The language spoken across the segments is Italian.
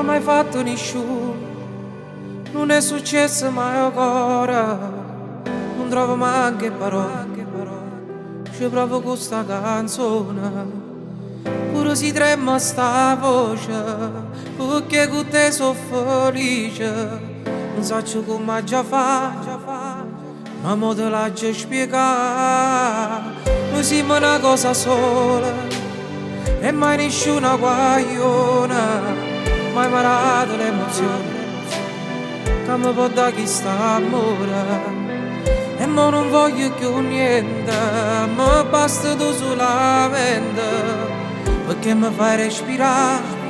mai fatto nessuno, non è successo mai ancora, non trovo neanche parole, ci provo con sta canzone. Pure si trema sta voce, perché con te sono felice. Non so come già fa, ma mo te la già spiegare. Noi siamo una cosa sola, e mai nessuna guagliona, mai imparato l'emozione, che mi può dare chi sta amore. E mo non voglio più niente, mi basta tu solamente, perché mi fai respirare,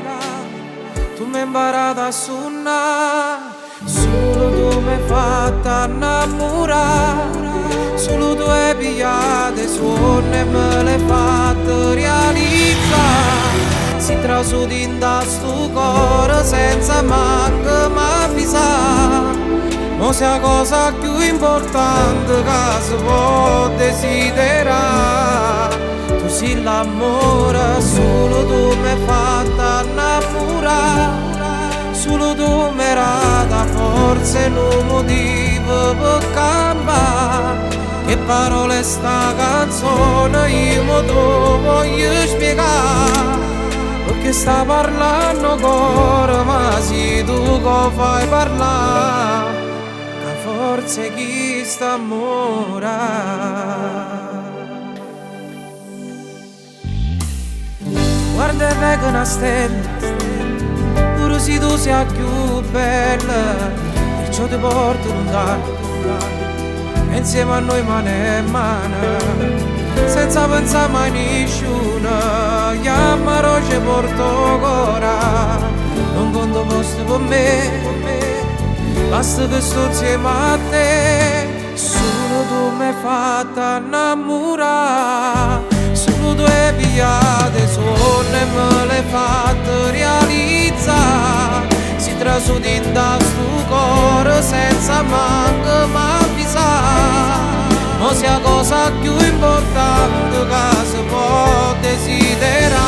tu mi hai imparato a suonare, solo tu mi hai fatto innamorare, solo tu hai pigliato i suoni e me l'hai fatto realizzare. Si trasudi in sto cuore senza manco mai avvisare, ma sia la cosa più importante che si può desiderare. Tu sei l'amore, solo tu mi hai fatto innamorare, solo tu mi hai dato forza e un motivo per cambiare. Che parole sta canzone io mi tu voglio spiegare, perché sta parlando cuore, ma sei tu che fai parlare, che forse chi sta amore. Guarda e vedo una stella, pure se tu sei più bella, perciò ti porto lontano, e insieme a noi mano e mano, senza pensare mai a nessuno. Chiamaro ci porto ora, non conto posto per me, basta che sto insieme a te. Solo tu mi hai fatto innamorare, solo tu hai pigliato i suoni e me l'hai fatto realizzare. Si trasudi in sto cuore senza manco mai avvisare, ma sia la cosa più importante che si può desiderare.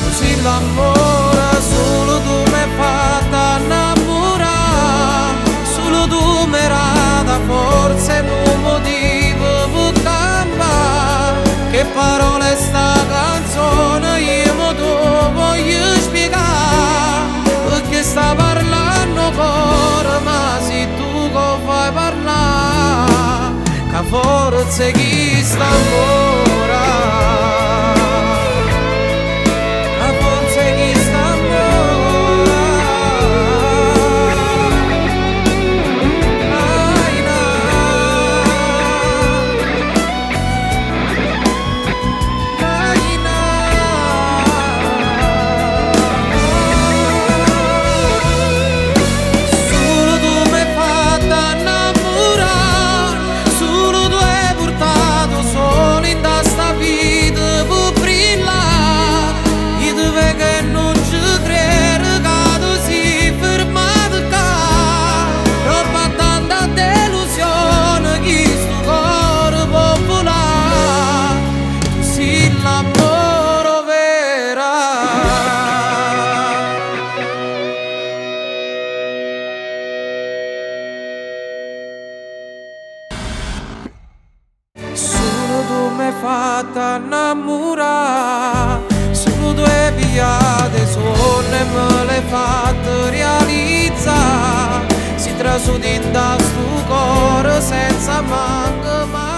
Tu sei l'amore, solo tu mi hai fatto innamorare, solo tu mi hai dato forza e un motivo per cambiare. Che parole sta canzone io mo tu voglio spiegare, perché sta parlando cuore, ma sei tu che fai parlare, che forza chi sta ancora. Fatta innamorare, solo tu hai pigliato i suoni e me l'hai fatto realizzare. Si trasudi in sto cuore senza manco mai